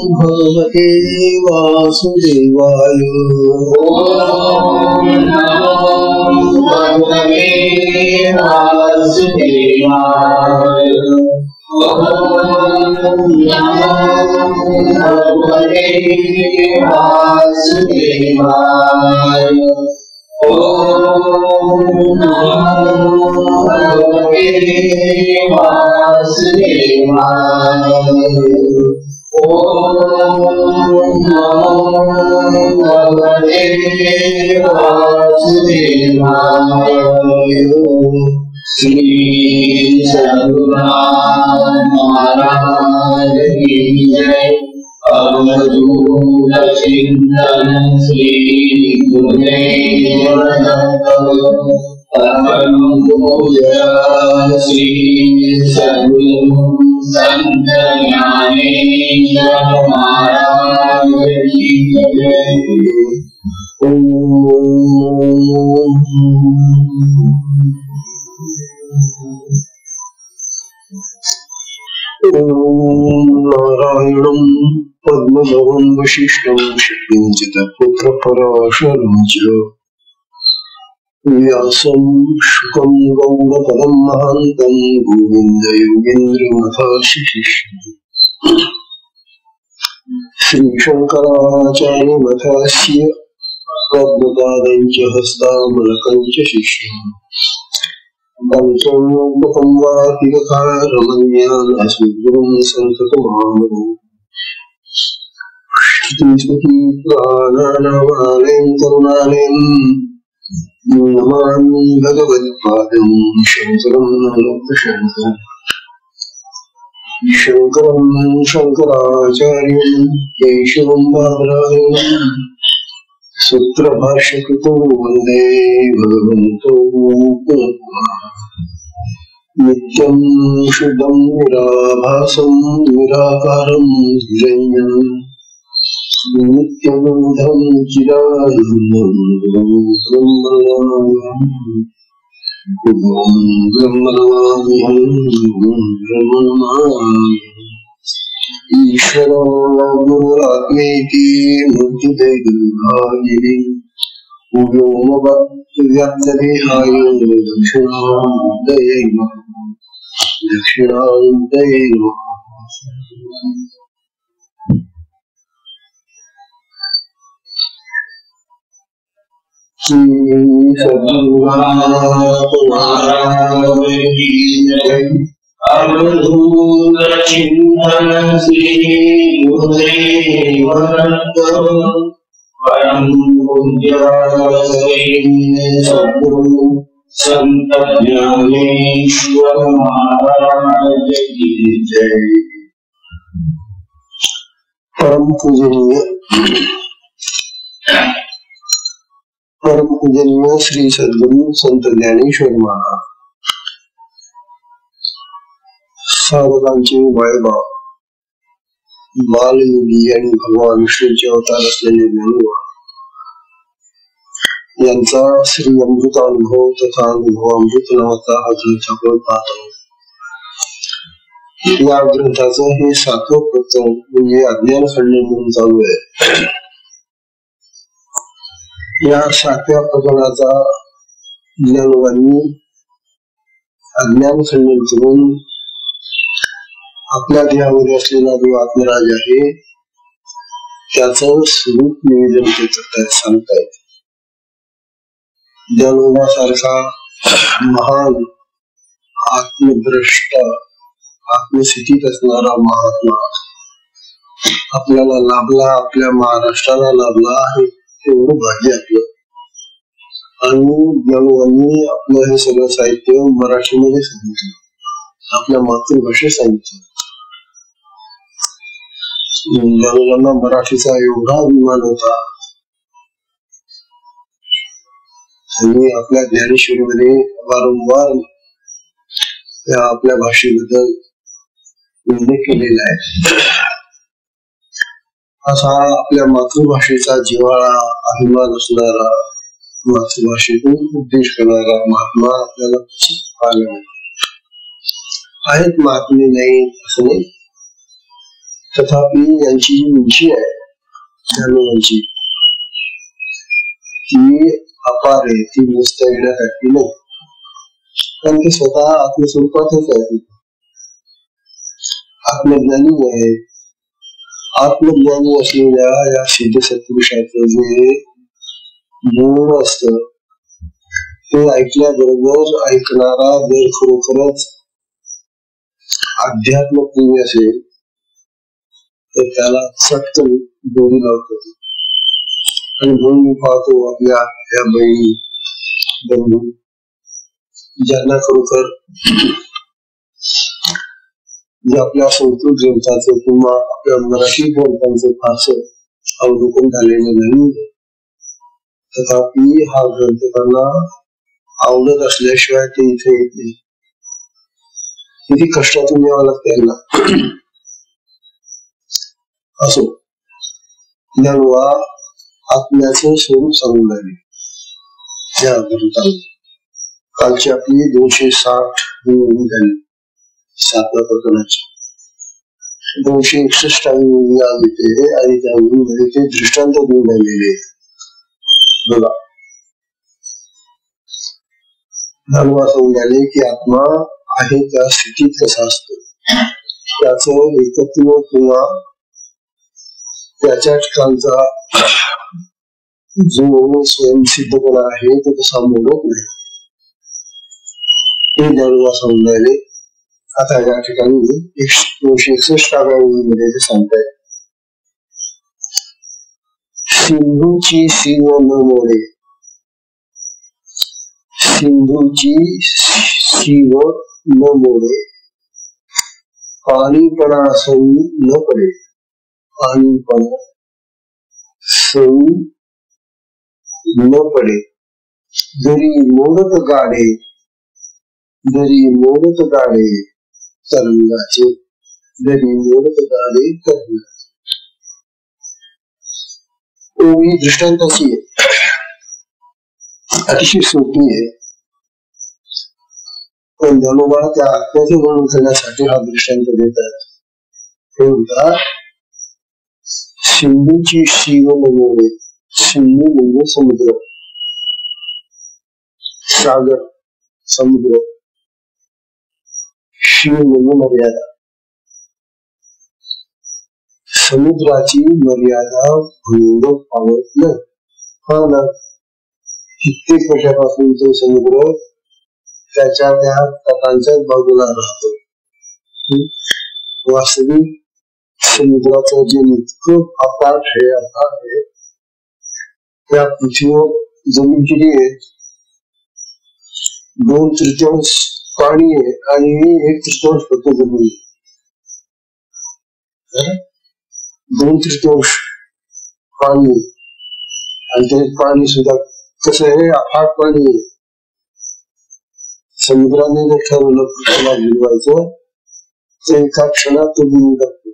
भगवते वासुदेवाय। भगवते वासुदेवाय। भगवते वासुदेवाय। भगवते वासुदेवाय। भगवते वासुदेवाय। श्री सद्गुरुनाथ महाराज की जय। अवधूत चिंतन श्री गुरुदेव दत्त। परम पूज्य श्री सद्गुरु संत ज्ञानेश्वर महाराज की जय। नारायणं पद्मभवं वशिष्ठं शक्तिं च तत्पुत्रपराशरं च व्यासं शुकं गौडपदं महान्तं गोविन्दयोगीन्द्रमथाशिशिष्यम् श्रीशङ्कराचार्यमथास्य पद्मपादं च हस्तामलकं च शिष्यम् दंशोपकं वातिरकारमन्यान् अस्मद्गुरुं संसतमामो श्रुतिस्मृतिपुराणानामालयं करुणालयं नमामि भगवत्पादं शङ्करं लोकशङ्करम् शङ्करं शङ्कराचार्यं केशवं बादरायणं सूत्रभाष्यकृतो वन्दे भगवन्तो नित्यं शुद्धं निराभासं निराकारं निरञ्जनं नित्यबोधं चिदानन्दं ब्रह्मणमाम्यहं ब्रह्मणमाम्यहम् ईश्वरो गुरुरात्मेति मूर्तिदेहाय व्योमवद्व्याप्तदेहाय दक्षिणामूर्तये नमः। श्री सद्गुरुनाथ महाराज की जय। अवधूत चिंतन श्री गुरुदेव दत्त। परम पूज्य श्री सद्गुरु संत ज्ञानेश्वर महाराज की जय। परम पूजनीय श्री सद्गुरु संत ज्ञानेश्वर महाराज साधकांचे वैभव बालयोगी आणि भगवान विष्णूचे अवतार असलेले ज्ञानोबा यांचा श्री अमृतानुभव तथा अनुभवामृत नावाचा हा ग्रंथ आपण पाहतो. या ग्रंथाचं हे 7वं प्रकरण म्हणजे अज्ञान खंडन म्हणून चालू आहे. या 7व्या प्रकरणाचा ज्ञानोबांनी अज्ञान खंडन करून आपल्या देहामध्ये असलेला जो आत्मराज आहे त्याचं स्वरूप निवेदन करतायत, सांगतायत. ज्ञानोबा सारखा महान आत्मद्रष्ट आत्मस्थितीत असणारा महात्मा आपल्याला लाभला, आपल्या महाराष्ट्राला लाभला आहे. एवढं भाग्य आपलं. आणि ज्ञानोबांनी आपलं हे सगळं साहित्य मराठीमध्ये सांगितलं, आपल्या मातृभाषेत सांगितलं. ज्ञानोबांना मराठीचा एवढा अभिमान होता. त्यांनी आपल्या ज्ञानेश्वरीमध्ये वारंवार आपल्या भाषेबद्दल उल्लेख केलेला आहे. असा आपल्या मातृभाषेचा जिव्हाळा अभिमान असणारा मातृभाषेतून उपदेश करणारा महात्मा आपल्याला पाहायला आहेत. महात्मे नाही असं नाही, तथापि यांची जी उंची आहे ज्ञानोबांची ती अपार आहे, ती मोजता येण्यासाठी नाही, कारण ते स्वतः आत्मस्वरूपातच आहे, आत्मज्ञानी आहे. आत्मज्ञानी असलेल्या या सिद्ध सत्पुरुषाचं जे बोल असत ते ऐकल्याबरोबर ऐकणारा जर खरोखरच अध्यात्मप्रेमी असेल तर त्याला चटकन दोरी लावतो. आणि म्हणून मी पाहतो आपल्या या बहिणी बंधू ज्यांना खरोखर जे आपल्या संस्कृत ग्रंथाचं किंवा आपल्या मराठी ग्रंथांचं फारसं अवलोकन झालेलं नाही, तथापि हा ग्रंथ त्यांना आवडत असल्याशिवाय ते इथे येत नाही. किती कष्टातून यावं लागतं यांना. असो, ज्ञानोबा आत्म्याचं स्वरूप सांगून राहिले या ग्रंथात. कालची आपली 260 नोंद झाली 7व्या प्रकरणाची. 261 नोंद आज येते आणि त्या नोंदमध्ये ते दृष्टांत देऊन राहिलेले बघा. ज्ञानोबा सांगून राहिले की आत्मा आहे त्या स्थितीत कसा असतो, त्याचं एकत्व किंवा त्याच्या ठिकाणचा जो स्वयंसिद्धपणा आहे तो तसा मोडत नाही, हे ज्ञानोबा सांगून राहिले. आता या ठिकाणी 261व्या ओळीमध्ये ते सांगतायत, सिंधूची सीव न मोडे, सिंधूची सीव न मोडे, पाणीपणा सऊ न पडे, पाणीपणा सऊ न पडे, जरी मोडत गाडे, जरी मोडत गाडे तरंगाचे, जरी मोडत गाडे तरंगाचे. ओळी दृष्टांताची आहे, अतिशय सोपी आहे, पण ज्ञानोबा त्या आत्म्याचे वर्णन करण्यासाठी हा दृष्टांत देतात. ते म्हणतात सिंधूची शिव मोडे, सिंधू म्हणजे समुद्र, सागर, समुद्र, शिव म्हणजे मर्यादा. समुद्राची मर्यादा भंग पावत नाही. हा ना, कित्येक वर्षापासून तो समुद्र त्याच्या त्या तटांच्याच बाजूला राहतो. वास्तविक समुद्राचं जे इतकं अपार आहे, त्या पृथ्वीवर जमीन किती आहे, 2/3 पाणी आहे आणि 1/3 फक्त जमीन. 2/3 पाणी, आणि ते पाणी सुद्धा कसं आहे, अफाट पाणी आहे. समुद्राने जर ठरवलं पृथ्वीला बुडवायचं तर एका क्षणात तो बुडून टाकतो.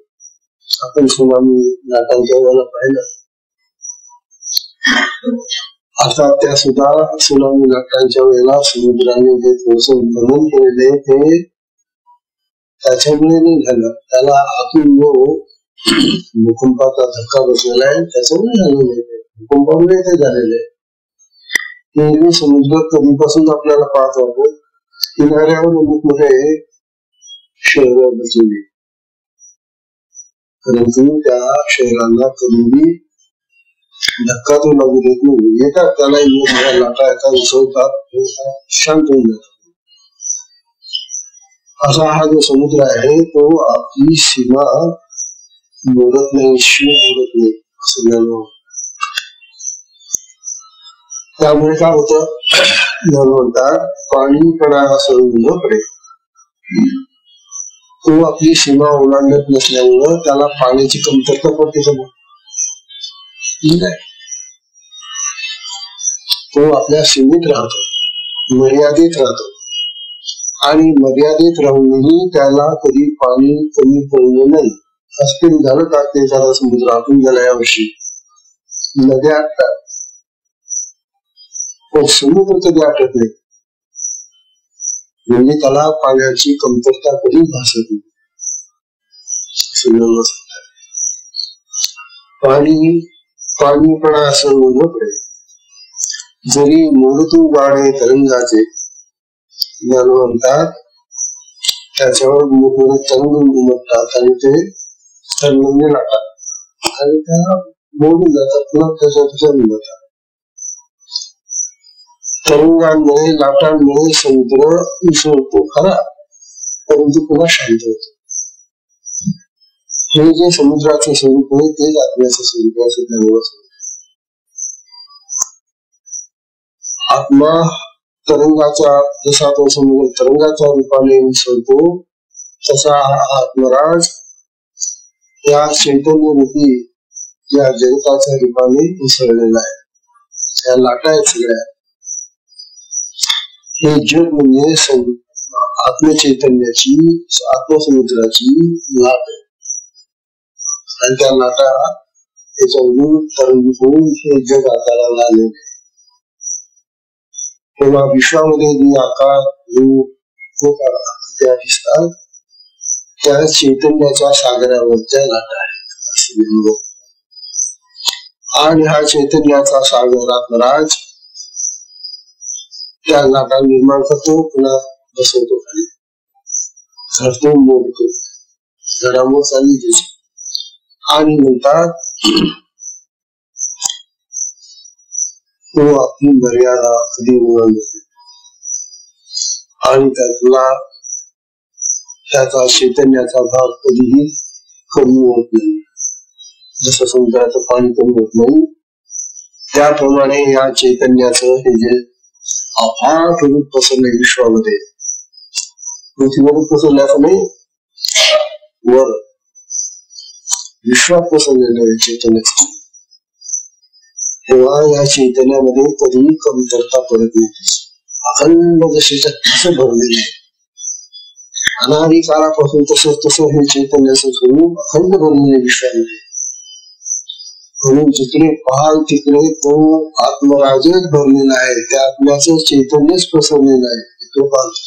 आपण सुनामी लाटांच्या वेळेला पाहिलं. आता त्या सुद्धा सुनामी लाटांच्या वेळेला समुद्राने जे थोडस उल्लंघन केलेले ते त्याच्यामुळे नाही झालं, त्याला आतून जो भूकंपाचा धक्का बसलेला आहे त्याच्यामुळे झालेलं आहे, भूकंपामुळे ते झालेलं आहे. नेहमी समुद्र कधीपासून आपल्याला पाहतो आपण, किनाऱ्यावर मोठमोठे शहर बसलेली, परंतु त्या शहरांना कधीही धक्का तो लागू देत नाही. येतात त्याला लाटा येतात, उसळतात, शांत होऊन जातात. असा हा जो समुद्र आहे तो आपली सीमा मोडत नाही, शिव मोडत नाही सगळ्यांना. त्यामुळे काय होतं, म्हणतात पाणीपणा असं न पडे, तो आपली सीमा ओलांडत नसल्यामुळं त्याला पाण्याची कमतरता पडते का? तो आपल्या सीमेत राहतो, मर्यादित राहतो, आणि मर्यादित राहूनही त्याला कधी पाणी कमी पडलं नाही. असं कधी झालं का ते एखादा समुद्र आटून गेला? यावर्षी नद्या आटतात, पण समुद्र कधी आटत नाही, म्हणजे त्याला पाण्याची कमतरता कधी भासत नाही. पाणीपणा असं म्हणत, जरी मोडतू वाढे तरंगाचे ज्ञान म्हणतात, त्याच्यावर मोठे तरंग उमटतात आणि ते तरंगणे लागतात आणि त्या मोडून जातात, पुन्हा त्याच्या जातात. तरंगांमुळे लाटांमुळे समुद्र उसळतो खरा, परंतु पुन्हा शांत होतो. हे जे समुद्राचं स्वरूप आहे तेच आत्म्याचं स्वरूप आहे असं त्यांना सांगतात. आत्मा तरंगाचा, जसा तो समुद्र तरंगाच्या रूपाने उसळतो, तसा आत्मराज या चैतन्य रूपी या जगताच्या रूपाने उसळलेला आहे. त्या लाटा आहेत सगळ्या. हे जग म्हणजे आत्मचैतन्याची, आत्मसमुद्राची लाट आहे आणि त्या लाटा त्याच्यावरून तरंगित होऊन हे जग आकाराला आलेले. तेव्हा विश्वामध्ये जे आकार, रूप, त्या दिसतात त्या चैतन्याच्या सागरावरच्या लाटा आहेत. आणि हा चैतन्याचा सागर आत्मराज त्या लाटा निर्माण करतो, पुन्हा बसवतो खाली, घडतो, मोडतो, घडामोड चालली त्याची. आणि म्हणतात तो आपली मर्यादा कधी ओळखते आणि त्यातला त्याचा चैतन्याचा भाग कधीही कमी होत नाही. जसं समुद्राचं पाणी कमी होत नाही, त्याप्रमाणे या चैतन्याचं हे जे अफाट रूप पसरले विश्वामध्ये, पृथ्वीवर पसरल्याचं नाही, वर विश्वात पसरलेलं आहे चैतन्याचं. तेव्हा या चैतन्यामध्ये कधीही कमतरता पडत नाही. अखंड जसेच्या तसं भरलेलं आहे. अनादी काळापासून तसं हे चैतन्याचं स्वरूप अखंड भरलेले विश्वामध्ये. म्हणून जिकडे पाहाल तिकडे तो आत्मराजच भरलेला आहे, त्या आत्म्याचं चैतन्यच पसरलेलं आहे. तो पाहतो,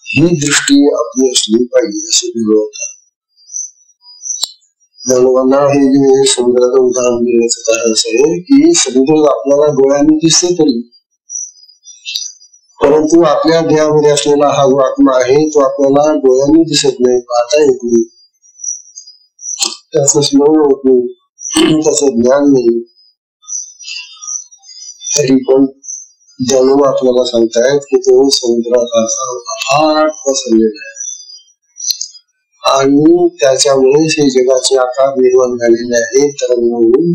ही दृष्टी आपली असली पाहिजे असं बोलवतात. मानवांना हे जे समुद्राचं उदाहरण देण्याचं कारण असं आहे की समुद्र आपल्याला डोळ्यांनी दिसते तरी, परंतु आपल्या देहामध्ये असलेला हा जो आत्मा आहे तो आपल्याला डोळ्यांनी दिसत नाही, पाहता येत नाही, त्याचं स्मरण होत नाही, त्याचं ज्ञान नाही. तरी पण ज्ञानोबा आपल्याला सांगतायत की तो समुद्रासारखा अफाट पसरलेला आहे आणि त्याच्यामुळे हे जगाचे आकार निर्माण झालेले आहेत. तरंगून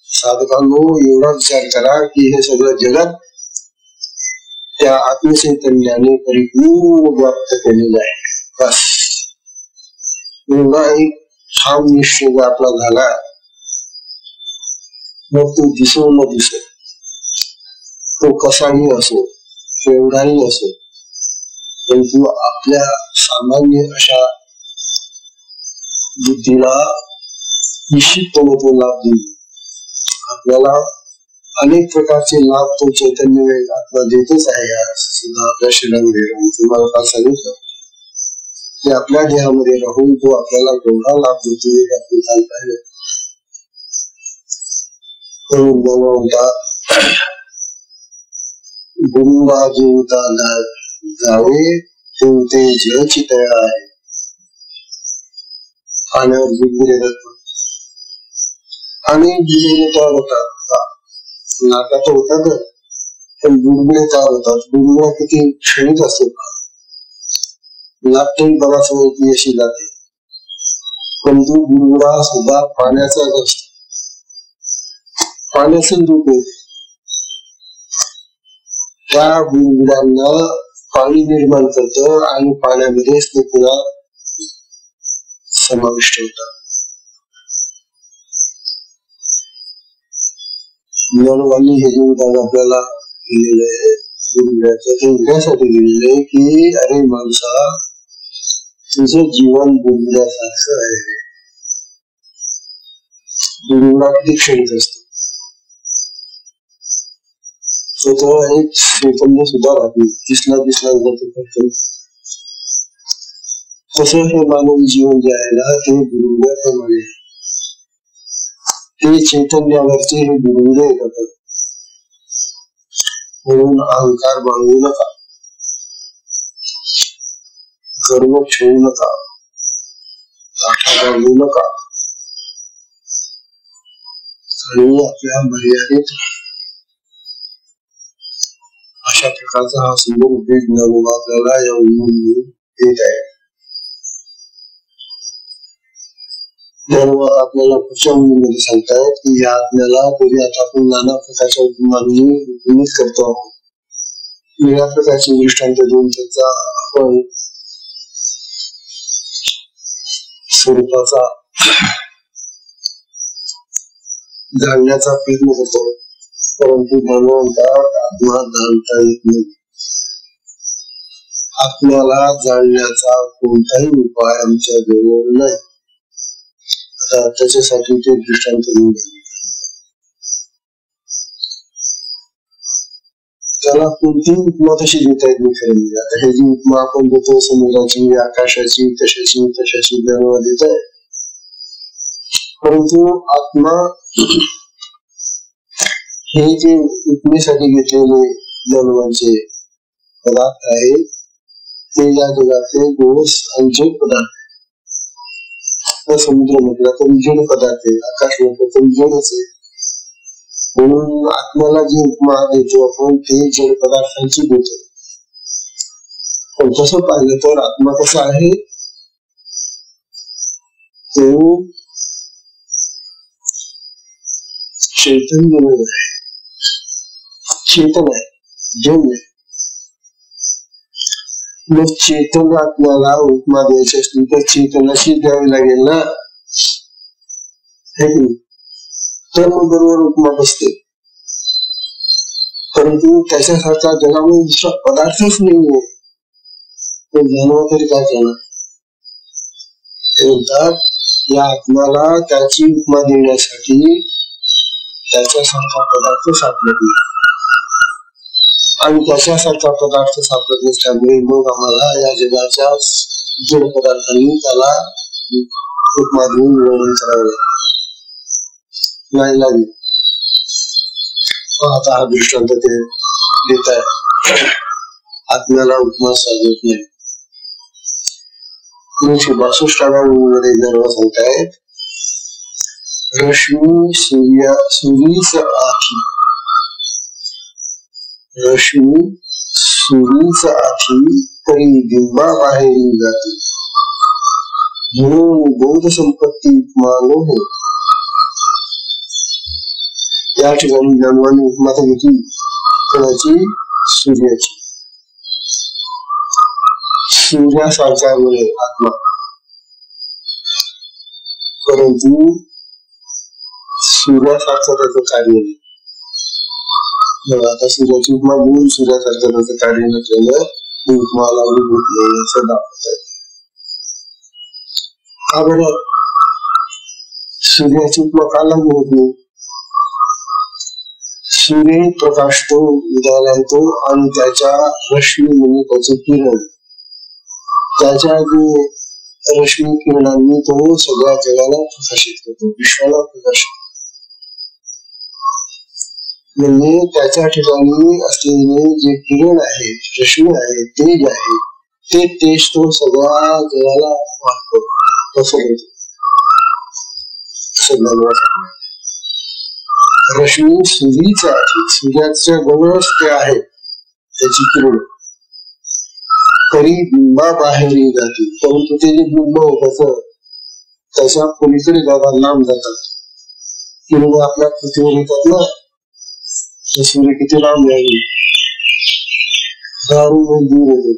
साधकांनो एवढा विचार करा की हे सगळं जगत त्या आत्मचैतन्याने परिपूर्ण व्याप्त केलेलं आहे. बस एवढा एक ठाम निश्चय आपला झाला, मग तो दिसो न दिसो, तो कसाही असो, केवढाही असो, परंतु आपल्या सामान्य अशा बुद्धीला निश्चितपणे तो लाभ देईल. आपल्याला अनेक प्रकारचे लाभ तो चैतन्य आत्मा देतच आहे. सुद्धा आपल्या शरीरामध्ये राहून तुम्हाला का सांगितलं की आपल्या देहामध्ये राहून तो आपल्याला केवढा लाभ देतो हे आपण चालता आहे. गुरुवा जीवता जावे ते जळची तयार आहे. पाण्यावर बुडबुडे आणि बुडबुडे तयार होतात, नाकात होतात, पण बुडबुडे तयार होतात. बुडबुड्या किती क्षणिक असतात, लागते बराच वेळ अशी जाते, पण तो बुडबुडा सुद्धा पाण्याचाच असतो, पाण्याचं रूप आहे. त्या बुडबुड्यांना पाणी निर्माण करतं आणि पाण्यामध्येच ते पुन्हा समाविष्ट होतात. ज्ञानोबांनी हे जे उदाहरण आपल्याला दिलेलं आहे बुडबुड्याचं, ते उद्यासाठी दिलेलं आहे की अरे माणसा, तुझं जीवन बुडबुड्यासारखं आहे. बुडबुडा किती क्षणिक असतो, तर एक चैतन्य सुद्धा राहते, दिसला जातो. तसं हे मानवी जीवन जे आहे ना ते गुरुंद्याप्रमाणे, ते चैतन्यावरचे हे गुरुंद्य येतात. म्हणून अहंकार बाळगू नका, गर्व ठेवू नका, बाळगू नका आणि आपल्या मर्यादेत अशा प्रकारचा हा सुंदर उपदेश ज्ञानोबा आपल्याला या उन्मून देत आहे. ज्ञानोबा आपल्याला पुढच्या उन्मूलमध्ये सांगतायत की या आत्म्याला तरी आता आपण नाना प्रकारच्या उपमानांनी उपमित करतो आहोत. वेगळ्या प्रकारचे दृष्टांत देऊन त्याचा आपण स्वरूपाचा जाणण्याचा प्रयत्न करतो, परंतु भगवंतात आत्मा जाणता येत नाही. आत्म्याला जाणण्याचा कोणताही उपाय आमच्या जवळ नाही. आता त्याच्यासाठी ते दृष्टांत देऊन त्याला कोणतीही उपमा तशी देता येत नाही. खरं आता हे जी उपमा आपण देतो समुद्राची, आकाशाची, तशाची ज्ञानोबा देत आहे, परंतु आत्मा हे जे उपमेसाठी घेतलेले ज्ञानोबांचे पदार्थ आहे ते या जगातले गोस आणि जड पदार्थ आहे. समुद्र म्हटला तरी जड पदार्थ आहे, आकाश म्हटलं तरी जडच आहे. म्हणून आत्म्याला जी उपमा देतो आपण ते जड पदार्थांची देतो. पण तसं पाहिलं तर आत्मा कसा आहे, तो चैतन्य आहे, चेतन आहे, जड आहे. मग चेतन आत्म्याला उपमा द्यायची असली तर चेतनाशी द्यावी लागेल ना, तर मग बरोबर उपमा बसते. परंतु त्याच्यासारखा जगामध्ये दुसरा पदार्थच नाहीये, तो ज्ञानोबा तरी काय करणार. ते म्हणतात या आत्म्याला त्याची उपमा देण्यासाठी त्याच्यासारखा पदार्थ सापडत नाही, आणि त्याच्यासारखा पदार्थ सापडत नसल्यामुळे मग आम्हाला या जगाच्या जड पदार्थांनी त्याला उपमा देऊन वर्णन करावे नाही लागेल. आता हा दृष्टांत ते देत आहे, आत्म्याला उपमा साधत नाही. 1962 मध्ये ज्ञानोबा सांगतायत, रश्मी सुरीच आखी, रश्मी सुरीच आखी तरी बिंबा बाहेर जाते, म्हणून बौद्ध संपत्ती उपमा न हो. या ठिकाणी ज्ञानोबांनी उपमा घेतली कोणाची, सूर्याची. सूर्यासारखा आहे आत्मा, परंतु सूर्यासारखं त्याचं कार्य नाही. आता सूर्याची उपमा घेऊन सूर्यासारखं त्याचं कार्य नसलेलं ही उपमा लागू होत नाही असं दाखवत आहे. का बरं सूर्याची उपमा का लागू होत नाही. सूर्य प्रकाशतो, उदयाला येतो आणि त्याच्या रश्मी म्हणजे त्याचे किरण, त्याच्या जे रश्मी किरणांनी तो सगळ्या जगाला प्रकाशित करतो, विश्वाला प्रकाशित करतो. म्हणजे त्याच्या ठिकाणी असलेले जे किरण आहेत, रश्मी आहे, तेज आहे, ते तेज तो सगळ्या जगाला वाटतो. तसं होतं रश्मी सूर्यच आहे, सूर्याच्या जवळच ते आहे त्याची किरण, तरी बिंबा बाहेर जाते. परंतु ते जे बिंब होत त्याच्या पलीकडे जातात, लांब जातात. किरण आपल्या पृथ्वीवर येतात ना, सूर्य किती लांब आहे, हजारो दूर येतो.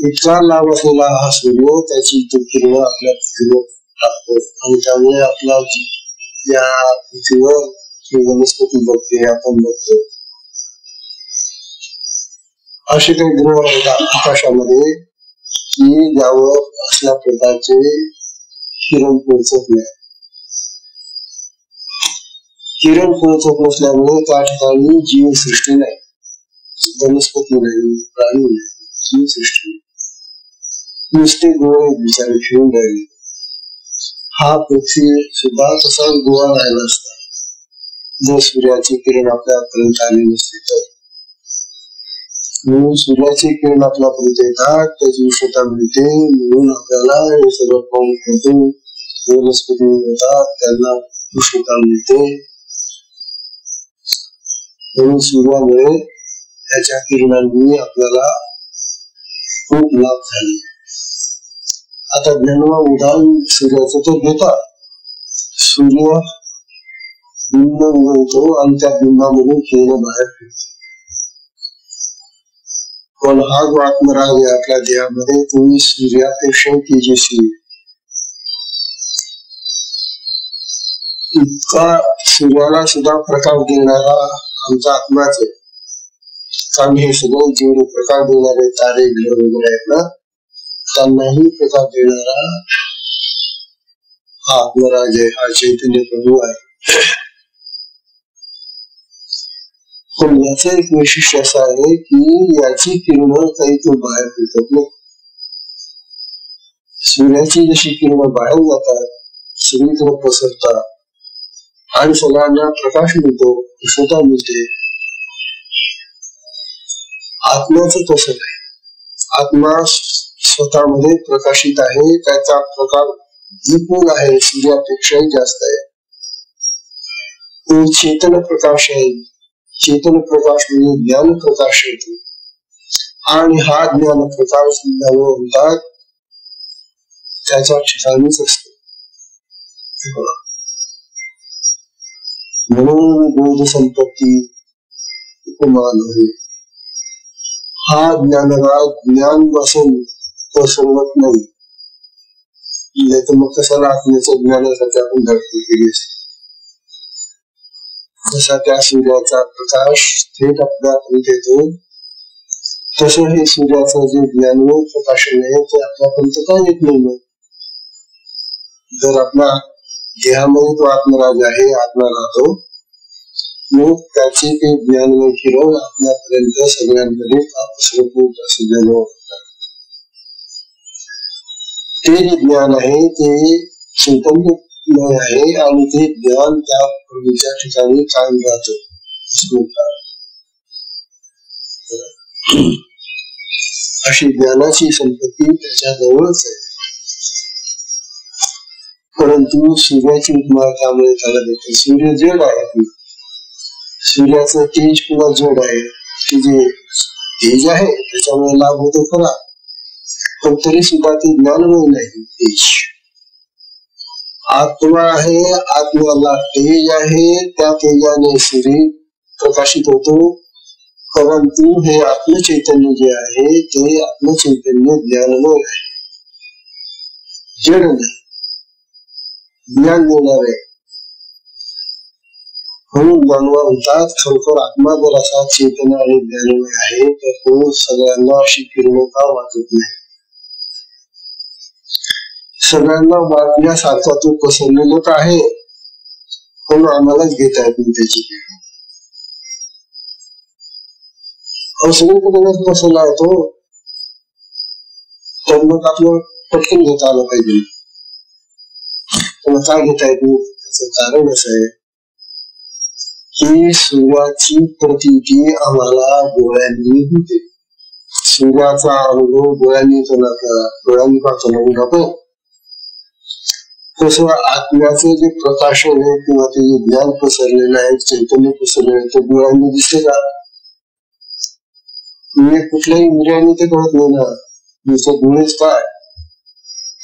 इतका लांब असलेला हा सूर्य त्याची किरण आपल्या पृथ्वीवर टाकतो, आणि त्यामुळे आपला या पृथ्वीवर वनस्पती बघते, आपण बघतो. असे काही ग्रह आहेत आकाशामध्ये की ज्यावर असल्या प्रकारचे किरण पोहोचत नाही. किरण पोहोचत नसल्यामुळे त्या ठिकाणी जीवसृष्टी नाही, वनस्पती नाही, प्राणी नाही, जीवसृष्टी नुसते गोळे बिचारे फिरून राहिले. हा पृथ्वी सुद्धा तसाच गोळा राहिला असता जर सूर्याची किरण आपल्यापर्यंत आली नसते तर. म्हणून सूर्याची किरण आपल्यापर्यंत येतात, त्याची उष्णता मिळते, म्हणून आपल्याला हे सगळं पाहून होतो. वनस्पती मिळतात, त्यांना उष्णता मिळते. म्हणून सूर्यामुळे त्याच्या किरणांनी आपल्याला खूप लाभ झाले. आता ज्ञानवा उदाहरण सूर्याचं तर घेतात. सूर्य बिंब उगवतो आणि त्या बिंबामधून किरण बाहेर फिरते. पण हा जो आत्मराग आहे आपल्या देहामध्ये, तुम्ही सूर्यापेक्षा तेजस्वी, इतका सूर्याला सुद्धा प्रकाश देणारा आमचा आत्माच आहे. कारण हे सगळे जेवढे प्रकाश देणारे तारे ग्रह वगैरे आहेत ना, त्यांनाही प्रकाश देणारा हा आत्मराज आहे, हा चैतन्य प्रभू आहे. पण याचं एक वैशिष्ट्य असं आहे की याची किरण काही तो बाहेर फिरत नाही. सूर्याची जशी किरण बाहेर जातात, सगळीकडे पसरतात आणि सगळ्यांना प्रकाश मिळतो, उष्णता मिळते. आत्म्याचं तसं नाही. आत्मा स्वतःमध्ये प्रकाशित आहे, त्याचा प्रकार विपुल आहे, सूर्यापेक्षाही जास्त आहे. तो चेतन प्रकाश आहे. चेतन प्रकाश म्हणजे ज्ञान प्रकाश येतो आणि हा ज्ञान प्रकाश म्हणतात त्याच्या ठिकाणीच असतो. म्हणून बोध संपत्ती उपमान आहे. हा ज्ञानराग ज्ञान बसून पसरवत नाही, तर मग कशाला आत्म्याचं ज्ञानासाठी आपण धडपड केली असते. जसा त्या सूर्याचा प्रकाश थेट आपल्यापर्यंत येतो, तसं हे सूर्याचं जे ज्ञानमय प्रकाशन आहे ते आपल्यापर्यंत का येत नाही. जर आपल्या देहामध्ये तो आत्मराज आहे, आत्मा राहतो, मग त्याचे काही ज्ञानमय किरण आपल्यापर्यंत सगळ्यांमध्ये का पसरत नाही असं ज्ञान. ते जे ज्ञान आहे ते चैतन्यमय आहे आणि ते ज्ञान त्या प्रभूच्या ठिकाणी कायम राहतो. अशी ज्ञानाची संपत्ती त्याच्या जवळच आहे. परंतु सूर्याची उपमा त्यामुळे त्याला देते. सूर्य जड आहे, सूर्याचं तेज किंवा जड आहे, की जे तेज आहे त्याच्यामुळे लाभ होतो खरा, पण तरी सुद्धा ते ज्ञानमय नाही. तेज आत्मा आहे, आत्म्याला तेज आहे, त्या तेजाने सूर्य प्रकाशित होतो. परंतु हे आत्मचैतन्य जे आहे ते आत्मचैतन्य ज्ञानमय आहे, जड नाही, ज्ञान देणार आहे. म्हणून मानवा म्हणतात खरोखर आत्मा जर असा चैतन्य आणि ज्ञानमय आहे तर तो सगळ्यांना अशी किरण का वाटत नाही. सगळ्यांना वाटण्यासारखा तो पसरलेला आहे, पण आम्हालाच घेता येत नाही त्याची किरण. सगळीकडे पसरला आहे तो, तर मग आपलं पटकन घेता आलं पाहिजे. काय घेता येत नाही त्याचं कारण असं आहे की सूर्याची प्रतीती आम्हाला डोळ्यांनी होते. सूर्याचा अनुभव डोळ्यांनी येतो ना, डोळ्यांनी पाहतो ना आपण, तसं आत्म्याचं जे प्रकाशन आहे किंवा ते जे ज्ञान पसरलेलं आहे, चैतन्य पसरलेलं आहे, ते डोळ्यांनी दिसते का? म्हणजे कुठल्याही इंद्रियाने ते कळत नाही ना. नुसतं डोळेच काय,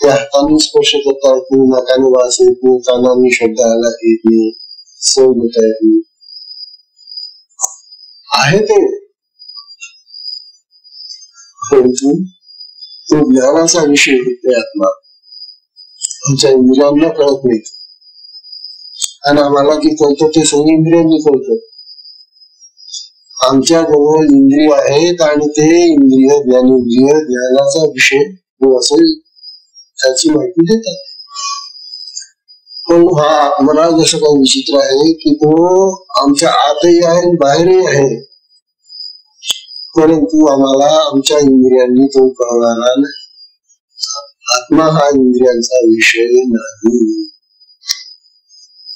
त्या हाताने स्पर्श करता येत नाही, नाकाने वास येत नाही, कानाने शब्द आला येत नाही, सव घेता येत नाही. आहे ते, परंतु तो ज्ञानाचा विषय होते आत्मा. आमच्या इंद्रियांना कळत नाही आणि आम्हाला जे कळतं ते सगळं इंद्रियांनी कळतं. आमच्या जवळ इंद्रिय आहेत आणि ते इंद्रिय ज्ञानेंद्रिय ज्ञानाचा विषय जो असेल त्याची माहिती देतात. पण हा आत्मराज जसं काही विचित्र आहे की तो आमच्या आतही आहे आणि बाहेरही आहे, परंतु आम्हाला आमच्या इंद्रियांनी तो कळणारा नाही. आत्मा हा इंद्रियांचा विषय नाही.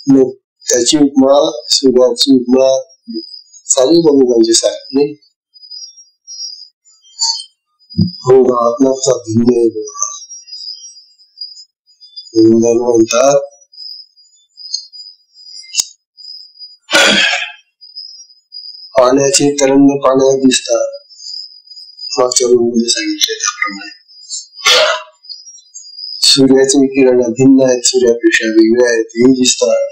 मग त्याची उपमा, सूर्याची उपमा सारी बघायची सारखी. हो, आत्माचा भिन्न आहे. म्हणतात पाण्याचे तरंग पाण्यात दिसतात, मागच्या रूममध्ये सांगितले त्याप्रमाणे. सूर्याचे किरण भिन्न आहेत, सूर्यापेक्षा वेगळे आहेत, हे दिसतात.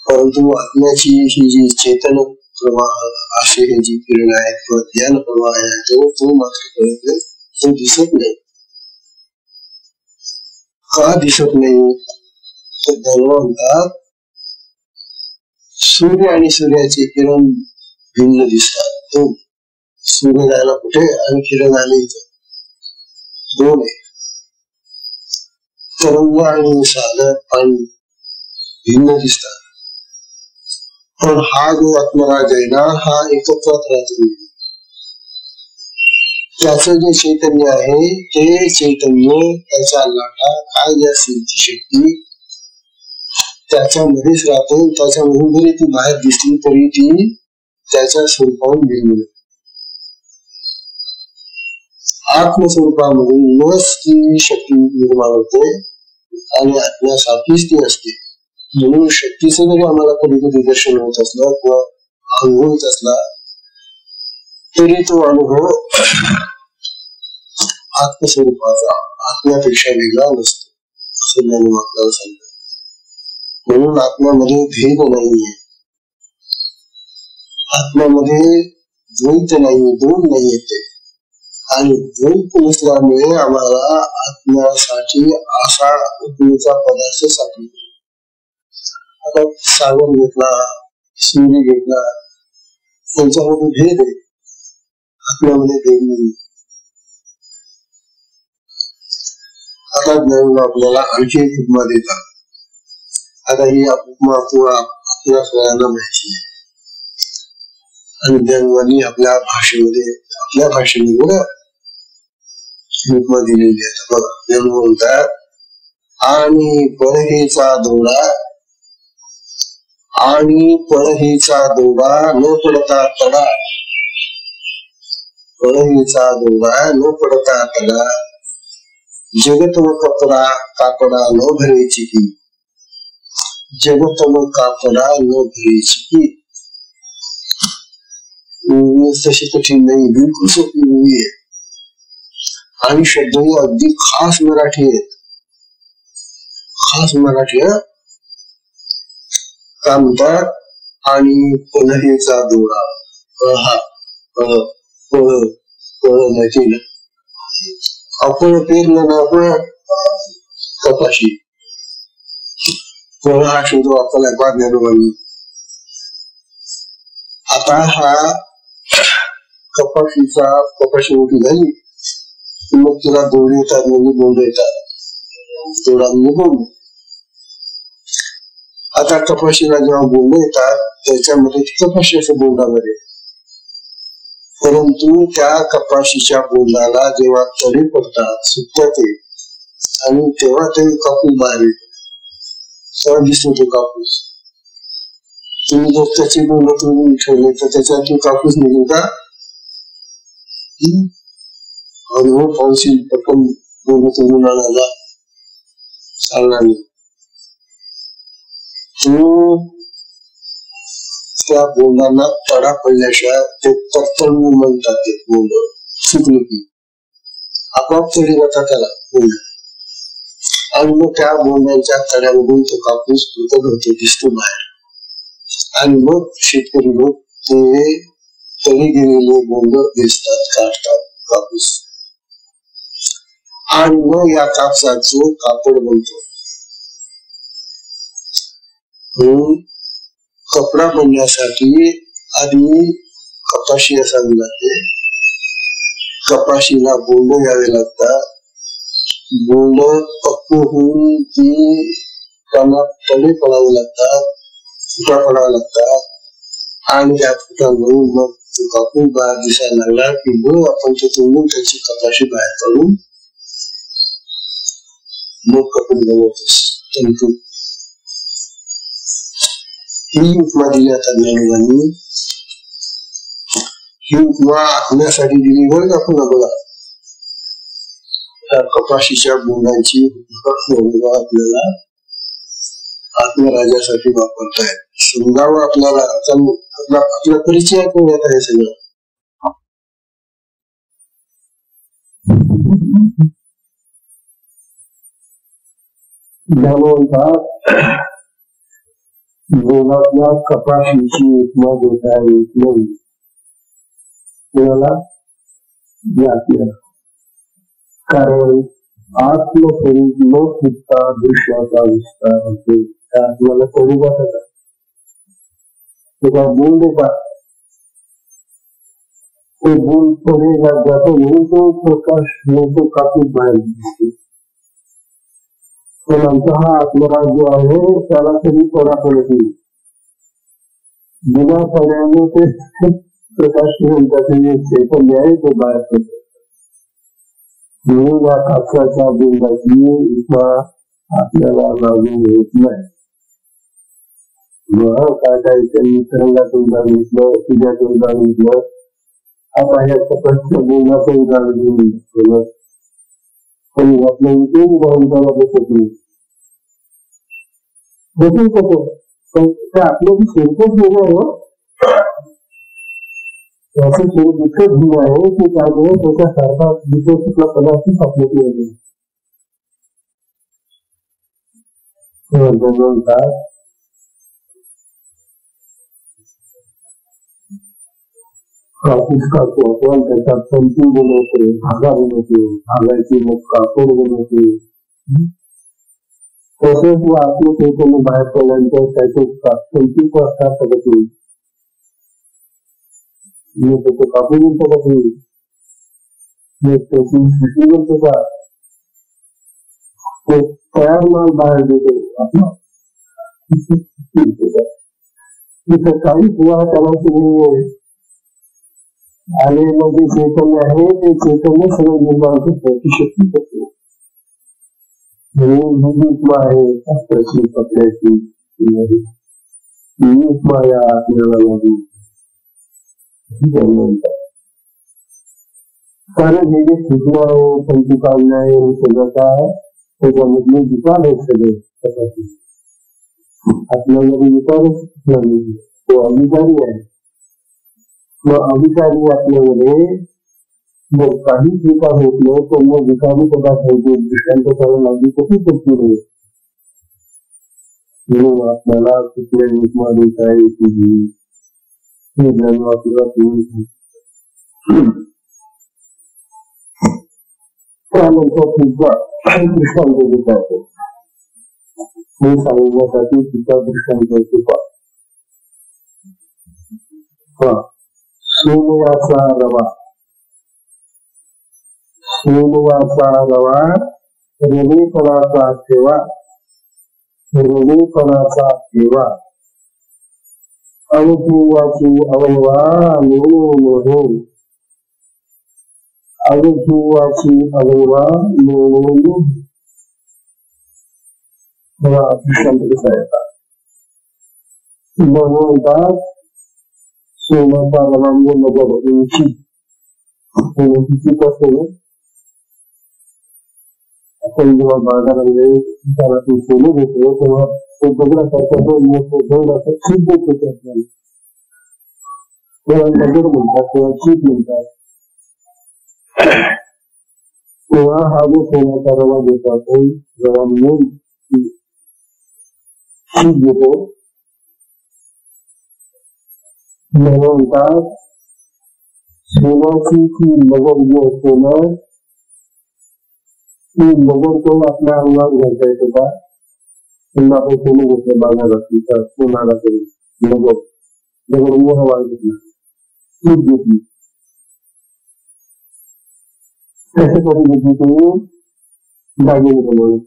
परंतु आत्म्याची ही जी चेतन प्रवाह असे हे जी किरण आहेत किंवा ज्ञान प्रवाह आहे तो मात्र कळत नाही, तो दिसत नाही. का दिसत नाही तर म्हणतात सूर्य आणि सूर्याचे किरण भिन्न दिसतात. तो सूर्य जायला कुठे आणि किरण आले इथं, दोन आहे. तरंग आणि सागर पाणी भिन्न दिसतात. पण हा जो आत्मराज आहे ना, हा एकत्वात राहतो. त्याचं जे चैतन्य आहे ते चैतन्य, त्याच्या लाटा काय ज्या ती शक्ती त्याच्यामध्येच राहते. त्याच्यामधून जरी ती बाहेर दिसली तरी ती त्याच्या स्वरूपाहून भिन्न. आत्मस्वरूपामधूनच ती शक्ती निर्माण होते आणि आत्म्यासाठीच ती असते. म्हणून शक्तीचं जरी आम्हाला कधी कधी दर्शन होत असलं किंवा अनुभव होत असला तरी तो अनुभव आत्मस्वरूपाचा आत्म्यापेक्षा वेगळा नसतो, असं ज्ञानी आपल्याला सांगतात. म्हणून आत्म्यामध्ये भेद नाहीये, आत्म्यामध्ये द्वैत नाही, दोन नाही येते. आणि द्वैत नसल्यामुळे आम्हाला आत्म्यासाठी असा उपयोगाचा पदार्थ सापडतो. आता सागर घेतला, सूर्य घेतला, त्यांच्यामध्ये भेद आहे, आत्म्यामध्ये भेद नाही. आता ज्ञान आपल्याला आणखी एक उपमा देतात. आता ही उपमा आपल्या सगळ्यांना माहिती आहे आणि ज्ञानवानी आपल्या भाषेमध्ये उपमा दिलेली आहे. बघा, ज्ञान म्हणतात आणि पळहेचा दोडा, आणि पळहेचा दोडा न पडता तडा, पळहेचा दोडा न पडता तडा, जगत व कपडा कापडा न भरे चिकी, जगत व कापडा न भरे चिकी. तशी कठीण नाही, बिलकुल सोपी नाही आहे. आणि शब्दही अगदी खास मराठी आहेत, खास मराठी. काय म्हणतात? आणि पळहेचा दोडा, हा माहिती ना, आपण पेरलं ना आपण कपाशी, फळ हा शब्द वापरलाय बांधण्याप्रमाणे. आता हा कपाशी मोठी झाली मग तुला दोडे येतात, म्हणजे बोंड येतात, दोडा म्हणजे बोंड. आता कपाशीला जेव्हा बोंड येतात त्याच्यामध्ये कपाशी असं बोंडामध्ये, परंतु त्या कपाशीच्या बोंडाला जेव्हा तडे पडतात, सुकतात ते, आणि तेव्हा ते कापूस बाहेर येतो, तेव्हा दिसतो तो कापूस. तुम्ही जर त्याचे बोंड तुम्ही ठेवले तर त्याच्यातून कापूस निघेल का? अनुभव पाऊस पटकन बोंड तुम्ही आणायला चालणार नाही. त्या बोंडांना तडा पडल्याशिवाय ते तरतडून म्हणतात. ते बोंड सुकले की आपोआप तडी जातात त्याला बोंड, आणि मग त्या बोंडांच्या तड्यामधून तो कापूस होतो दिसतो बाहेर. आणि मग शेतकरी लोक ते तडी गेलेले बोंड वेचतात, काढतात कापूस, आणि मग या कापसाचं कापड बनतो. कपडा बनण्यासाठी आधी कपाशी असावी लागते, कपाशीला बोंड घ्यावे लागतात, बोंड पक्क होऊन ती फुटांना तडे पडावे लागतात, फुटा पडावे लागतात, आणि त्या फुटांवरून मग कापून बाहेर दिसायला लागला की मग आपण ते तोडून त्याची कपाशी बाहेर काढून मग कपडे बनवतो. ही उपमा दिली आता ज्ञानोबांनी. ही उपमा आखण्यासाठी दिली बरं का पुन्हा बघा. त्या कपाशीच्या बोंडांची आपल्याला आत्मराजासाठी वापरतायत. समजावं आपल्याला, आपला परिचय करून येत आहे सगळं. बोलातल्या कपाशीची उपमा देता येत नाही आपल्याला, कारण आत्मस्वरूप न फुटता दृश्याचा विस्तार होते. आपल्याला स्वरूपात बोल देता ते बोल पडेगा जातो म्हणून तो प्रकाश तो कापून बाहेर दिसते. पण आमचा हा आत्मराज जो आहे त्याला कधी पडा पडत नाही. बिना पड्याने ते प्रकाश चैतन्य आहे ते बाहेर पडत. म्हणून या कापसाच्या बोंडाची उपमा आपल्याला लागू होत नाही. काय काय त्यांनी तरंगाचं उदाहरण घेतलं, तुझ्याचं उदाहरण घेतलं. आता ह्या कपाशीच्या बोंडाचं उदाहरण घेऊन पण आपल्या इथे उदाहरण त्याला बसत नाही. बसून कसं पण ते आपल्याची स्वरूपच वेगळं आहे. त्याचं स्वरूप इतकं भिन्न आहे की त्यामुळे त्याच्यासारखा दुसऱ्या कुठला पदार्थच आपल्याला येतो. कापूस काढतो आपण, त्याच्यात तंतू बनवतो, धागा बनवतो, धागाची मग कापड बनवतो. तसेच आपलं चैतन्य बाहेर पडल्यानंतर त्याचे तंतू असतात शकत नाही, त्याचे कापड घेऊ शकत नाही, त्याची शिशी बनतो का तो तयार माल बाहेर देतो आपला. तिथं काहीच हुआ करायचं नाही. आणि मग जे चैतन्य आहे ते चैतन्य सगळं निर्माण करतो, ती शक्ती करतो. उपमा आहे शास्त्राची पत्र्याची उपमा या आपल्याला लागू. कारण हे जे सूचना आहे, पंचू काढणं आहे, हे सगळं काय त्याच्यामधले विचार आहेत सगळे. आपल्यामध्ये विचारच नाही, तो अधिकारी आहे. मग अधिकारी आपल्यामध्ये जर काहीच विकार होत नाही तर मग विकारी पदार्थ होते, दृष्टांत करायला लागली कशी शक्ती नाही. म्हणून आपल्याला कुठल्या उपमा देता येते हे जाणून आपल्याला त्यानंतर सुद्धा दृष्टांत देता येतो. हे सांगण्यासाठी सुद्धा दृष्टांत शिकवा. सोमयाचा रवा, सोमयाचा रवा हृदयपणाचा ठेवा, हृदयपणाचा ठेवा, अवजीवाची अवयवा लोळून, अवजीवाची अवयवा लोळून. मला दृष्टांत कसा येतात म्हणतात. सोन्याचा रवा म्हणजे नगर उंची, उंचीच असते. आपण जेव्हा बाजारामध्ये घरातून सोनं घेतो तेव्हा तो दगडासारखा दगड असं चीप देतो आपल्याला, तेव्हा नगर म्हणतात किंवा चीप म्हणतात. तेव्हा हा जो सोन्याचा रवा देतो आपण, रवा म्हणून चीप देतो. म्हणतात सोन्याची ती नगर जी असते ना, ती नगर तो आपल्या अंगात घालता येतो का? समजा आपण सोनं घेतलं बाजारात, सोनाला तरी नगर नगर मोह वाढत चीप घेतली, कसं करून घेतली तुम्ही दागिने बनवले,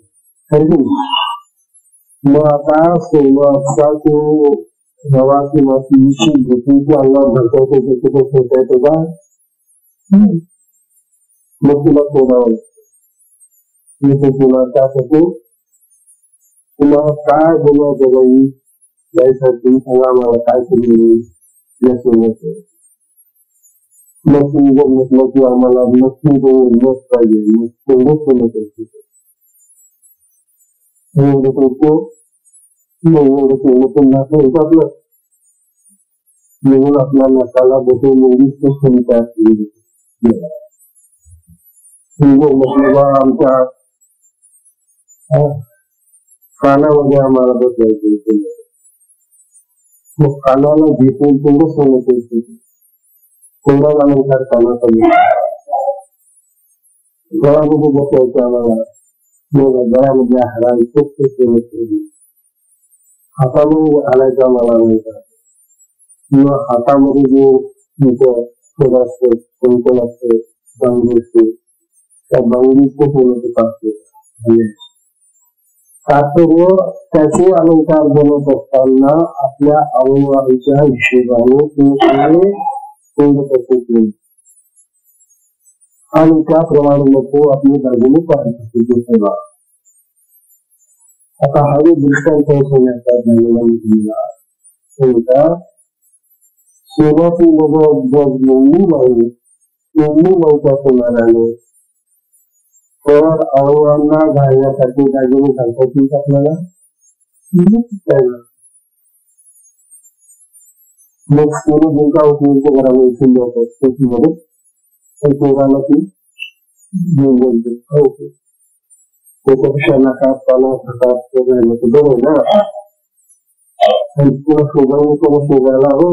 मग आता सोलाचा तो रवा किंवा तीची भीती अंगावर घडता येते तिथे सोडता येतो का? मग तुला सोडावं लागतं. तुला त्यासाठी तुला काय बोलायचं बाई यासाठी सांगा मला काय केली या सोन्याचं. मग तुम्ही जर म्हटलं की आम्हाला नक्की मत पाहिजे मग तेवढंच सोनं करतो एवढं करतो एवढं केलं पुन्हा आपलं म्हणून आपल्या नकाला बसून एवढीच तो सुविधा म्हटलं बा आमच्या कानामध्ये आम्हाला बसवायचं मग कानाला घेतून तेवढं सोनं करतो तेवढा अलंकार कानाचा गळामध्ये बसवायचं आम्हाला मग गळामध्ये हाडांचं सोनं केलं हातामध्ये घालायचं आम्हाला अलंकार किंवा हातामध्ये जे सोनं असतं कंकण असतं बांगडी असते त्या बांगडीचं सोनं असते तात्पर्य त्याचे अलंकार बनवत असताना आपल्या अवयवांच्या हिशोबाने आणि त्याप्रमाणे लोक आपली दागिने पाहतात. आता हवे दृष्टांत ठेवण्याचा झालेला सोन्याची एवढी नव्हत्या सोनाराने तर अवयवांना घालण्यासाठी दागिने घालतात येईल आपल्याला. मग सोनं जिंका उपयोग करायला इथून जातात शेतीमध्ये सोनाला ती घेऊन ओके त्याच्यापेक्षा नकात पाला हातात बरं आहे ना. आणि तुला शोधायला कोणा शोधायला हो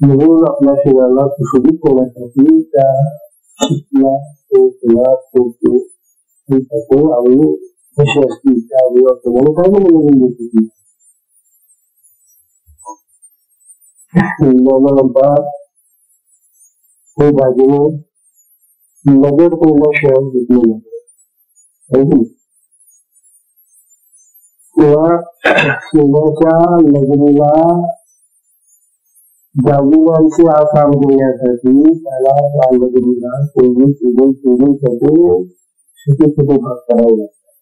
म्हणून आपल्या शरीराला सुशोभित करण्यासाठी त्या अवयव कसे असतील त्या अवयवाप्रमाणे काय म्हणून देते म्हणतात हे दागिने नजर तोडल्याशिवाय घेतले जाते किंवा सोन्याच्या नजरेला दागिन्यांचे आकार देण्यासाठी त्याला त्या नजरेला छोटे छोटे भाग करावे लागतात.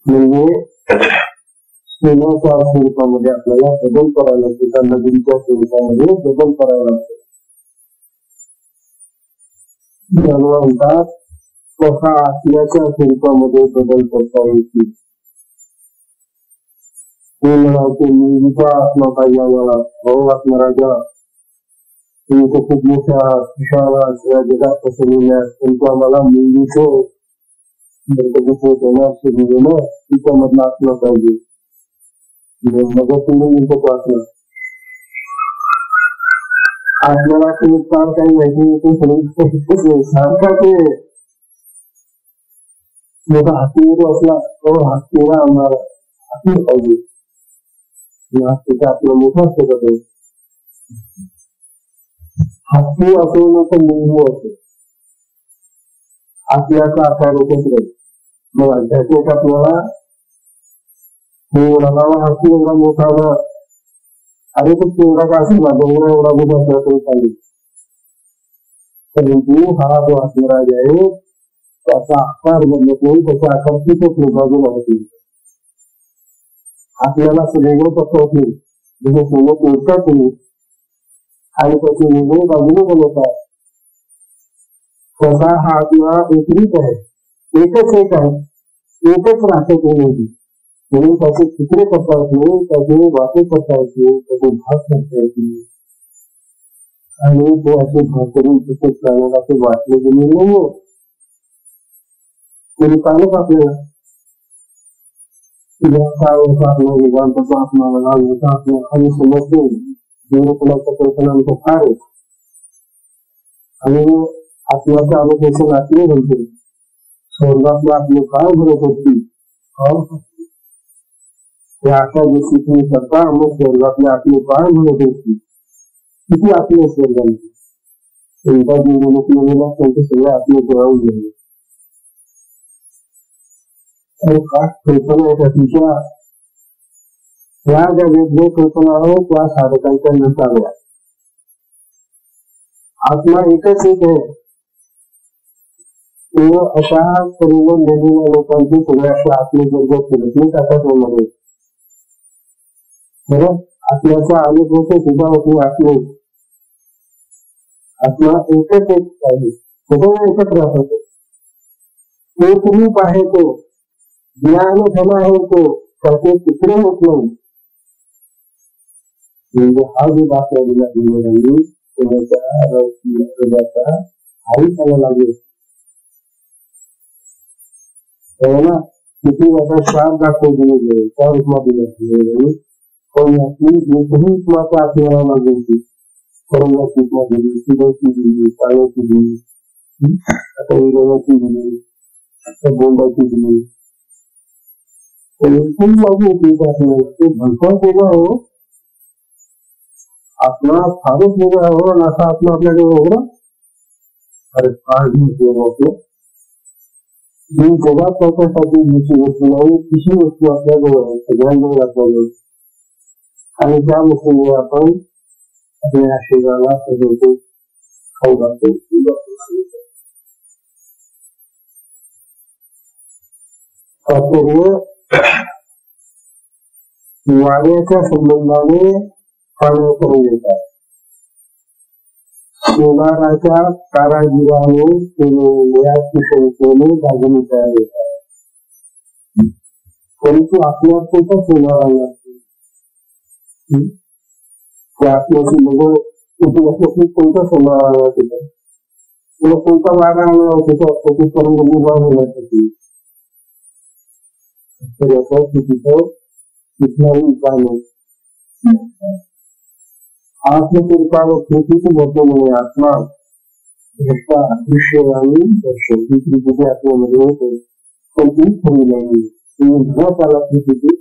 म्हणजे सोन्याच्या स्वरूपामध्ये आपल्याला बदल करावा लागतो त्या नजरेच्या स्वरूपामध्ये बदल करावा लागतो. म्हणतात कसा आत्म्याच्या स्वरूपामध्ये बदल करता येतील. मुलीचा आत्मा पाहिजे आम्हाला भाऊ आत्मराजा तुम्ही खूप मोठ्या विशाळा जगात पसरलेल्या त्यांचं आम्हाला मुलीचं तिच्या मधला आत्मा पाहिजे मग तुम्ही वाचलं आपल्याला तुम्ही फार काही माहिती सारखा ते मोठा हातीवर असला तो हातीला आम्हाला हाती पाहिजे आपलं मोठं असतं का ते हत्ती असो न तर लिंबू असो आपल्याचा आकार होतच नाही. मग अध्यात्मिक आपल्याला हत्ती एवढा मोठा ना अरे तो केवढा का असेल ना डोंगरा एवढा मोठा असला तरी चालेल परंतु हा जो आत्मराज आहे त्याचा आकार बदलत नाही त्याच्या आकार तिथेच बाजूला होती. आपल्याला वेगळं कसं होतील म्हणजे सोबत ओळखतात तुम्ही आणि त्याचे वेगळे बाजूने बनवतात. तसा हा आत्मा एकरीच आहे एकच एक आहे एकच राहते कोणी म्हणून त्याचे चित्रे करता येते त्याचे वाटे करता येते त्याचे भाग करता येते आणि ते असे भाग करून तसेच प्राण्याला ते वाटले गेले नाही कोणी पाहिलं आपल्याला आपला वेदांताचा आत्मा वेदांताचा आत्मा आणि समजते देवकुलाच्या कल्पनांचं फार आहे आणि आत्म्याचं अनुभव आत्मे म्हणते स्वर्गातले आपले काय भरत होती त्या अशा गोष्टी तुम्ही करता मग स्वर्गातले आपले काय म्हणत होती किती आपले स्वर्गामध्ये उनका जो मिलेगा क्योंकि सगळे आपले जवळ गेले और खास कल्पनेसाठीच्या या ज्या वेगवेगळ्या कल्पना आहेत त्या साधकांच्या नसाव्या. आत्मा एकच एक आहे. अशा परिवर्तन झालेल्या लोकांची सगळ्याच्या आत्मे जगत फिरत नाही त्यामध्ये बरं आत्म्याचा अनेक लोक सुद्धा होते. आत्मा एकच एक आहे. सगळं एकत्र राहतो. एक रूप आहे तो ज्ञान धन आहे तो त्याचे तुकडे होत नाही. म्हणजे हा जो दाखला दिला इंग्रजांनी त्याचा हाही त्याला लागेल ना. किती वर्षात श्राप दाखवून दिले त्या रूपात दिले पण याची एकही उत्माचा आपल्याला लागेल परंगाची उत्मा दिली शिवाची दिली पाण्याची दिली आता विरोधाची दिली आता बोंडाची दिली खूप लागू होती आपल्याला ते भरपूर केलं हो. आत्मा फारच वेगळा हो आणि असा आत्मा आपल्याकडे वगैरे अरे फार होतो. ही जगात त्याच्यासाठी दुसरी वस्तू नाही तिसरी वस्तू आपल्याजवळ आहे सगळ्यांजवळ आपल्याजवळ आणि त्या वस्तूमुळे आपण आपल्या शरीराला सगळं खाऊ घालतो. वाड्याच्या संबंधाने पाण्याकडे येतात. सोनाराच्या कारागिराने केलेल्या कुशलतेने दागिने तयार होतात. परंतु आपल्यात कोणता सोनारा लागतो आपल्याची लोक कोणता सोनारा लागतो तुला कोणता वारा होतो पर्यंत निर्माण होण्यासाठी तर याचा तिथं कुठलाही उपाय नाही. आत्मकृपा व कृतीची वर्तवणे आत्मा घटता दृश्य आणि दर्शन ही कृती आत्म्यामध्ये होते. पण ती खरी नाही. त्याला कृती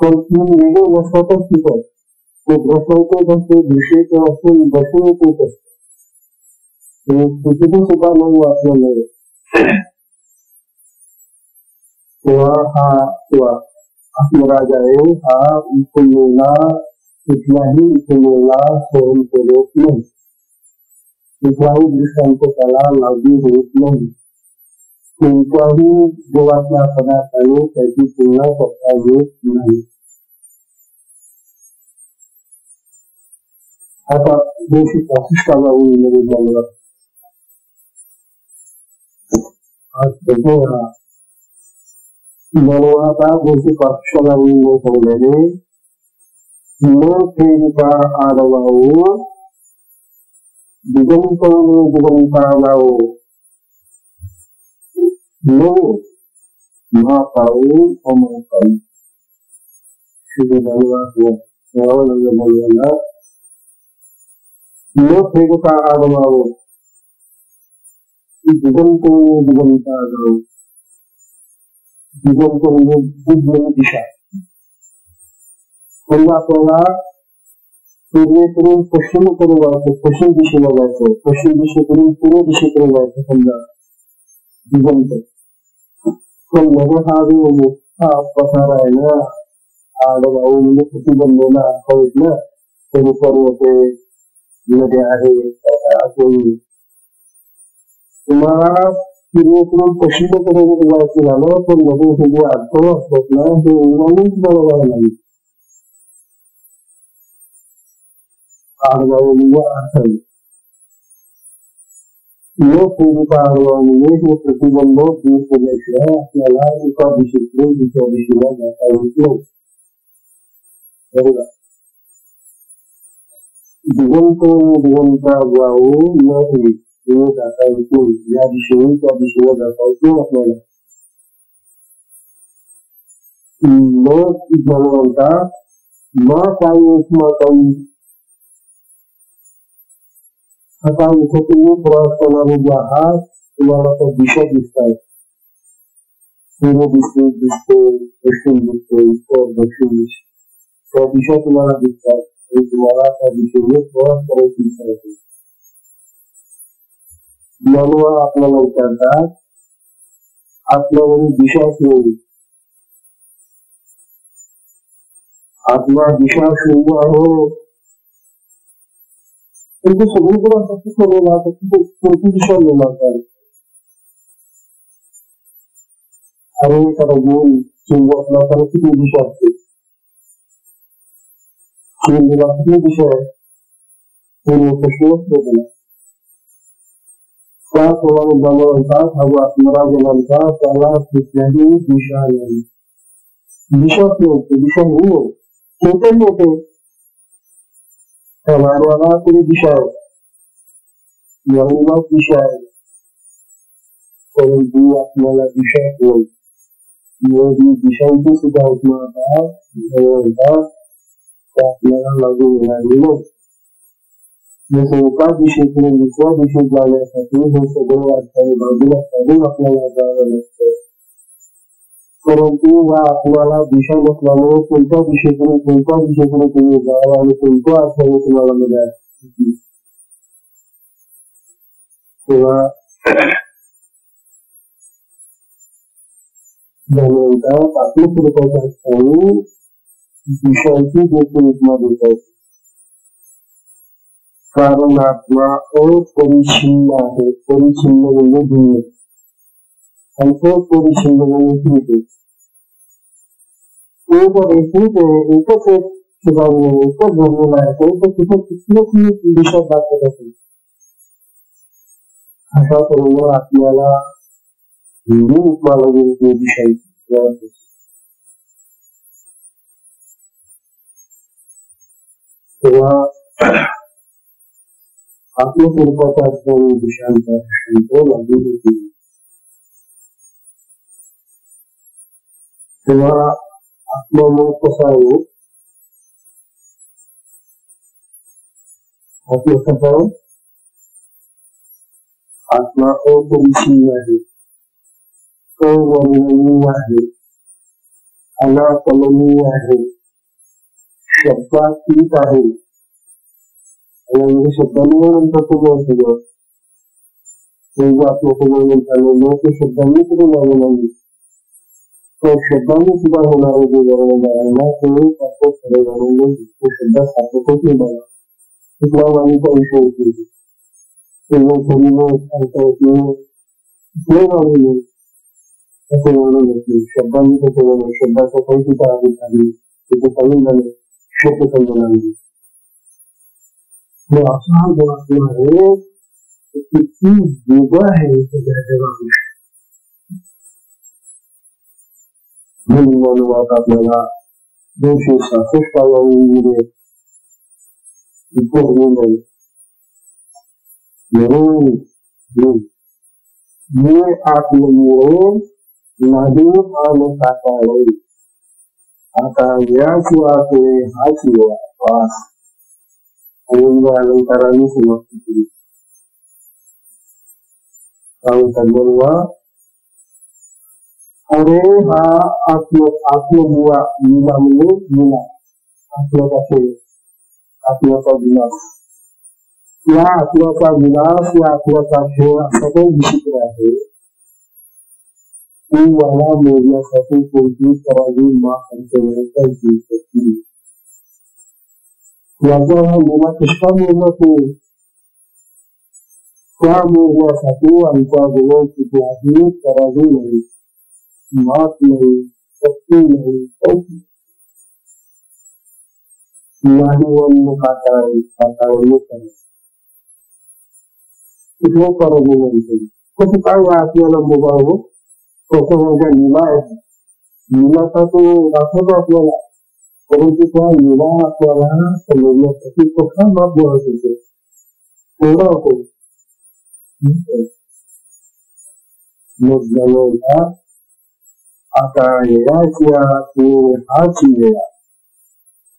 पण ती वेगळे वस्तातच तिथं ते ग्रसायचंच असते दृश्याचं असते दर्शनाचंच असते. कृतीची सुद्धा नाही आपल्याला तेव्हा आत्मराज आहे हा उपयोगाला कुठल्याही उपयोगाला सहन करत नाही. कुठलाही दृष्टांत त्याला लागू होत नाही. कोणत्याही देवाच्या पदार्थाने त्याची तुलना करता येत नाही. आता 265 मध्ये झालं आता 265 सांगल्याने न फेरिता आडवाओ दिगंतने दिगंता लाओ नो महापाऊ अमरपाऊ श्री बोलवाला न फेरिता आडवाओ दिगंतने दिगंता लाओ. दिगंत म्हणजे दिग्गज दिशा. समजा आपल्याला पूर्वेकडून पश्चिमेकडे जायचं पश्चिम दिशेला जायचं पश्चिम दिशेकडून पूर्व दिशेकडे जायचं समजा दिगंत. पण मध्ये हा जो मोठा पसारा आहे ना आडवाऊ म्हणजे प्रतिबंधना आहेत ना ते पर्वत नद्या आहे. तुम्हाला पूर्वेकडून पश्चिमेकडे जायचं झालं पण मध्ये सगळे अडथळे असतात ना ते उन्हाळीच बरोबर नाही. आडगाव म्हणजे अडथळे न फेरिता आडगाव म्हणजे हे प्रतिबंध दूर केल्याशिवाय आपल्याला एका दिशेकडून दुसऱ्या दिशेला जाता येत नाही. बरोबर. दिगंत दिगंता जाऊ न जाता येतो या दिशेने त्या दिशेला जाता येतो आपल्याला. न भगवंता न काही उपमा काही. आता इथे तुम्ही प्रवास करणारे जे आहात तुम्हाला त्या दिशा दिसतात. पूर्व दिसते पश्चिम दिसते उत्तर दक्षिण दिसते त्या दिशा तुम्हाला दिसतात आणि तुम्हाला त्या दिशेने प्रवास करायची इच्छा होते. ज्ञानवान आपल्याला विचारतात, आत्म्यामध्ये दिशा शून्य, आत्मा दिशा शून्य आहे. पण सगळीकडे असं ठरवलं असं की कोणती दिशा निर्माण करायची. आणि एखादा गुण किंवा किती दिशा असते, किती दिशा आहे हे प्रश्न असतो. त्याप्रमाणे बनवतात हवा आत्मराजनांचा त्याला कुठल्याही दिशा नाही. दिशाच नव्हते, दिशा नाही चैतन्य होते. त्या मानवाला तरी दिशा आहे, याला दिशा आहे, परंतु आपल्याला दिशा होईल. दिशांची सुद्धा आपल्याला लागू मिळाली नाही. जसं एका दिशेतून दुसऱ्या दिशेत जाण्यासाठी हे सगळे अडथळे बाजूला काढून आपल्याला जावं लागतं. परंतु या आपल्याला दिशा नसल्यामुळे कोणत्या दिशेतून तुम्ही जावं आणि कोणत्या अडथळे तुम्हाला मिळाल. तेव्हा आपल्या स्वरूपाच्या असताना दिशांची देखील उपमा देतात. कारण आत्मा अपरिच्छिन्न आहे. परिच्छिन्न म्हणजे भिन्न आणि अपरिच्छिन्न म्हणजे येते. एकच एक ठिकाणी एकच धर्मीला आहे तर तिथे कुठलीच दिशा दाखवत असेल. अशा करून आपल्याला हिंदी उपमा लागेल दिशांची. तेव्हा आपल्या स्वरूपाच्या असणाऱ्या दिशांचा लागू होती. तेव्हा आपलं मत कसं आहे, आपलं कसं आहे, आत्मा अपरिच्छिन्न आहे, अवर्णनीय आहे, अनाकलनीय आहे, शब्दातीत आहे. शब्दांनी नंतर सगळं आपल्या सगळं झालेलं ते शब्दांनी सुद्धा लागू नाही. तर शब्दांनी सुद्धा होणारे जे वर्णना ते खरं जाणून शब्दात सापडतच नाही. मला कुठल्या वाणीचा विषय होतो असं वर्णन होते. शब्दांनी कसं वर्णन, शब्दाचं काही सुद्धा आधी झाली तिथे कमी झालं, शब्द समजून आले. असा हा जो आत्मा आहे किती वेगळा आहे आपल्याला 266 आत्ममुळे नाही आणि साकाळे. आता याची आकडे हाच वास अलंकाराने समाप्त केली. अरे हा आत्मबुवा लीला म्हणजे लीला आत्म्याचा विलास. या आत्म्याचा विलास, या आत्म्याचा खेळ असा काही विचित्र आहे की याला मोजण्यासाठी कोणती करावी माहिती. याचा हा लीला कशा मोजण्याची, त्या मोजण्यासाठी आमच्या जवळ कुठलाही करावी नाही, मात नाही, शक्ती नाही, नाही काटाळणी करावी. कुठलं करावी नाही. कसं काय आपल्याला मोजावं, कसं माझ्या लीला आहे, लीलाचा तो दाखवतो आपल्याला. परंतु त्या लीला आपल्याला समजण्यासाठी कसा माप देत होते तेवढा होतो. मग जवळ आता याच्या हाच वेळा,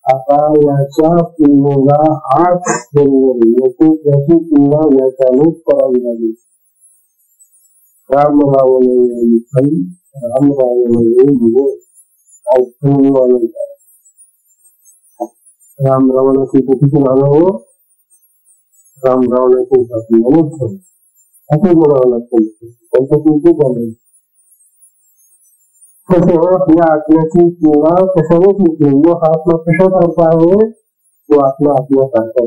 आता याच्या तुलनेला हाच बरोबर याची तुलना याच्यानेच करावी लागेल. राम रावण राम रावण राम रावणाची कुठे आलं हो, राम रावणाची असं बोलावं लागतं. त्यांचं किती झालं कसं या आत्म्याची किंवा कशानेच नसली जो हा आत्मा कशासारखा आहे तो आत्मा आत्म्यासारखा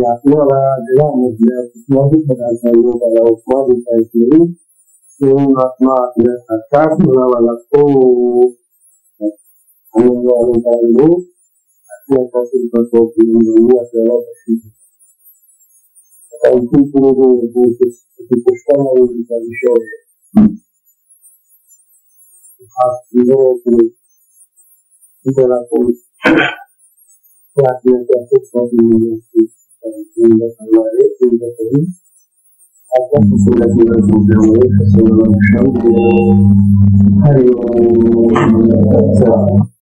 आपल्याला जगामधल्या कुठल्याही पदार्थाने त्याला उपमा दिसायची तो आत्मा आपल्यासारखाच म्हणावा लागतो. आणि आपल्यापासून आपल्याला इथून पुढे पुष्कळचा विषय हा त्याला कोण हरि ओम.